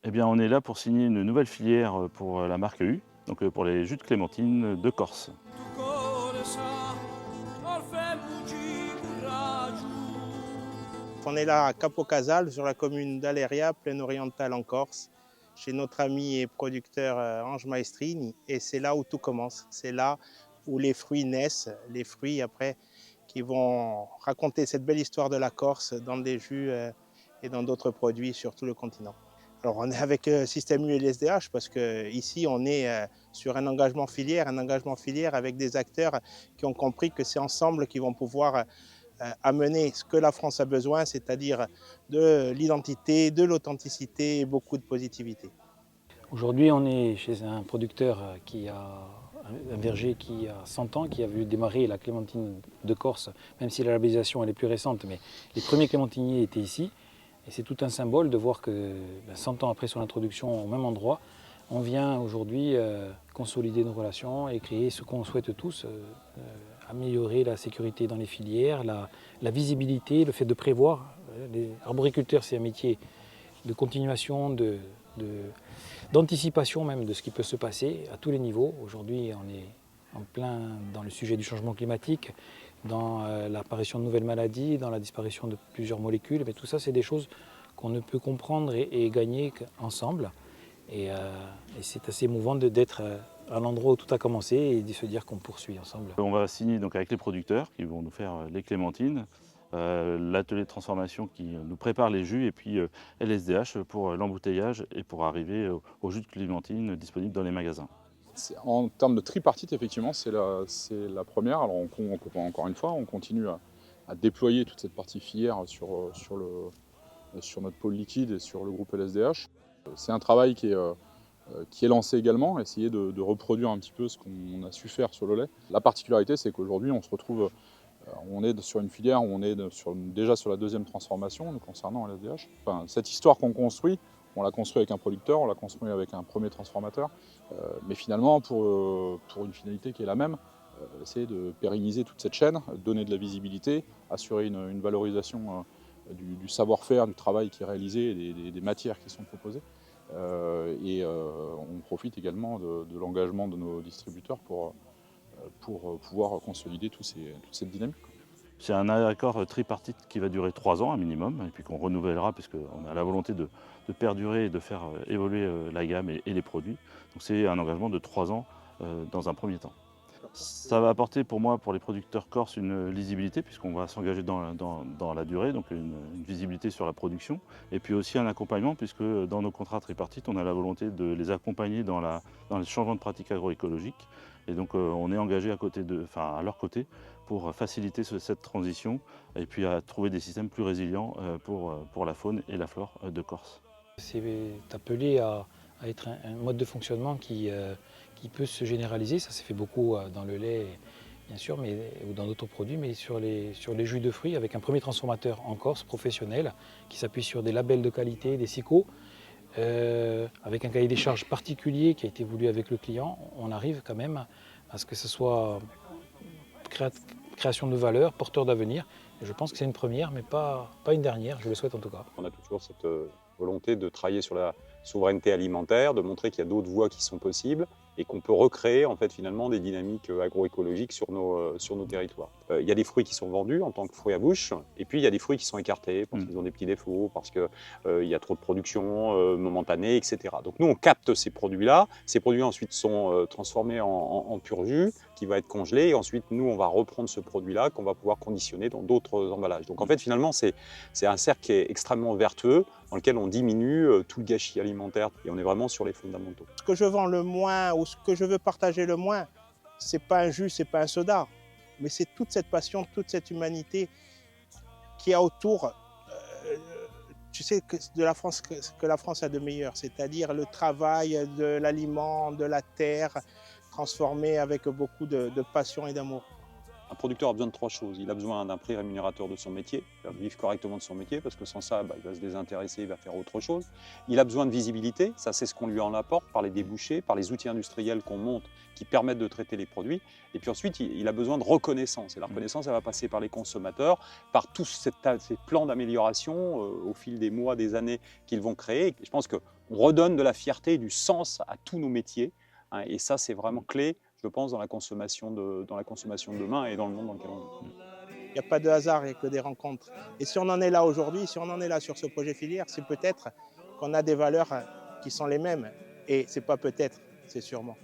Eh bien, on est là pour signer une nouvelle filière pour la marque U, donc pour les jus de clémentine de Corse. On est là à Capocasal, sur la commune d'Aléria, plaine orientale en Corse, chez notre ami et producteur Ange Maestrini. Et c'est là où tout commence. C'est là où les fruits naissent, les fruits après qui vont raconter cette belle histoire de la Corse dans des jus et dans d'autres produits sur tout le continent. Alors on est avec Système U et l'SDH parce qu'ici on est sur un engagement filière avec des acteurs qui ont compris que c'est ensemble qu'ils vont pouvoir amener ce que la France a besoin, c'est-à-dire de l'identité, de l'authenticité et beaucoup de positivité. Aujourd'hui, on est chez un producteur qui a un verger qui a 100 ans, qui a vu démarrer la clémentine de Corse, même si la labellisation elle est plus récente, mais les premiers clémentiniers étaient ici. Et c'est tout un symbole de voir que 100 ans après son introduction au même endroit, on vient aujourd'hui consolider nos relations et créer ce qu'on souhaite tous, améliorer la sécurité dans les filières, la visibilité, le fait de prévoir. Les arboriculteurs, c'est un métier de continuation, d'anticipation même de ce qui peut se passer à tous les niveaux. Aujourd'hui, on est en plein dans le sujet du changement climatique, dans l'apparition de nouvelles maladies, dans la disparition de plusieurs molécules. Mais tout ça, c'est des choses qu'on ne peut comprendre et gagner qu'ensemble. Et c'est assez émouvant d'être à l'endroit où tout a commencé et de se dire qu'on poursuit ensemble. On va signer donc avec les producteurs qui vont nous faire les clémentines, l'atelier de transformation qui nous prépare les jus et puis LSDH pour l'embouteillage et pour arriver au jus de clémentine disponible dans les magasins. En termes de tripartite, effectivement, c'est la première. Alors encore une fois, on continue à déployer toute cette partie filière sur notre pôle liquide et sur le groupe LSDH. C'est un travail qui est lancé également, essayer de reproduire un petit peu ce qu'on a su faire sur le lait. La particularité, c'est qu'aujourd'hui, on se retrouve, on est sur une filière où on est déjà sur la deuxième transformation nous concernant LSDH. Enfin, cette histoire qu'on construit, on l'a construit avec un producteur, on l'a construit avec un premier transformateur, mais finalement, pour une finalité qui est la même, essayer de pérenniser toute cette chaîne, donner de la visibilité, assurer une valorisation du savoir-faire, du travail qui est réalisé et des matières qui sont proposées. On profite également de l'engagement de nos distributeurs pour pouvoir consolider toute cette dynamique. C'est un accord tripartite qui va durer 3 ans un minimum, et puis qu'on renouvellera puisqu'on a la volonté de perdurer et de faire évoluer la gamme et les produits. Donc c'est un engagement de 3 ans dans un premier temps. Ça va apporter pour moi, pour les producteurs corses, une lisibilité puisqu'on va s'engager dans la durée, donc une visibilité sur la production, et puis aussi un accompagnement puisque dans nos contrats tripartites, on a la volonté de les accompagner dans le changement de pratiques agroécologiques. Et donc on est engagé à leur côté pour faciliter cette transition et puis à trouver des systèmes plus résilients pour la faune et la flore de Corse. C'est appelé à être un mode de fonctionnement qui peut se généraliser. Ça s'est fait beaucoup dans le lait, bien sûr, ou dans d'autres produits, mais sur les jus de fruits, avec un premier transformateur en Corse professionnel qui s'appuie sur des labels de qualité, des SICO, avec un cahier des charges particulier qui a été voulu avec le client. On arrive quand même à ce que ce soit création de valeur, porteur d'avenir. Et je pense que c'est une première, mais pas une dernière, je le souhaite en tout cas. On a toujours cette volonté de travailler sur la souveraineté alimentaire, de montrer qu'il y a d'autres voies qui sont possibles et qu'on peut recréer en fait finalement des dynamiques agroécologiques sur nos territoires. Il y a des fruits qui sont vendus en tant que fruits à bouche, et puis il y a des fruits qui sont écartés parce qu'ils ont des petits défauts, parce qu'il y a trop de production momentanée, etc. Donc nous on capte ces produits-là. Ces produits ensuite sont transformés en pur jus qui va être congelé, et ensuite nous on va reprendre ce produit-là qu'on va pouvoir conditionner dans d'autres emballages. Donc en fait finalement c'est un cercle qui est extrêmement vertueux, dans lequel on diminue tout le gâchis alimentaire et on est vraiment sur les fondamentaux. Ce que je vends le moins ou ce que je veux partager le moins, c'est pas un jus, c'est pas un soda, mais c'est toute cette passion, toute cette humanité qui a autour, tu sais, de la France, que la France a de meilleur, c'est-à-dire le travail de l'aliment, de la terre, transformé avec beaucoup de passion et d'amour. Un producteur a besoin de 3 choses. Il a besoin d'un prix rémunérateur de son métier, il va vivre correctement de son métier, parce que sans ça, il va se désintéresser, il va faire autre chose. Il a besoin de visibilité, ça c'est ce qu'on lui en apporte, par les débouchés, par les outils industriels qu'on monte, qui permettent de traiter les produits. Et puis ensuite, il a besoin de reconnaissance. Et la reconnaissance, elle va passer par les consommateurs, par tous ces plans d'amélioration au fil des mois, des années qu'ils vont créer. Et je pense qu'on redonne de la fierté et du sens à tous nos métiers. Hein, et ça, c'est vraiment clé, je pense, dans la consommation de demain et dans le monde dans lequel on vit. Il n'y a pas de hasard, il n'y a que des rencontres. Et si on en est là aujourd'hui, si on en est là sur ce projet filière, c'est peut-être qu'on a des valeurs qui sont les mêmes. Et c'est pas peut-être, c'est sûrement.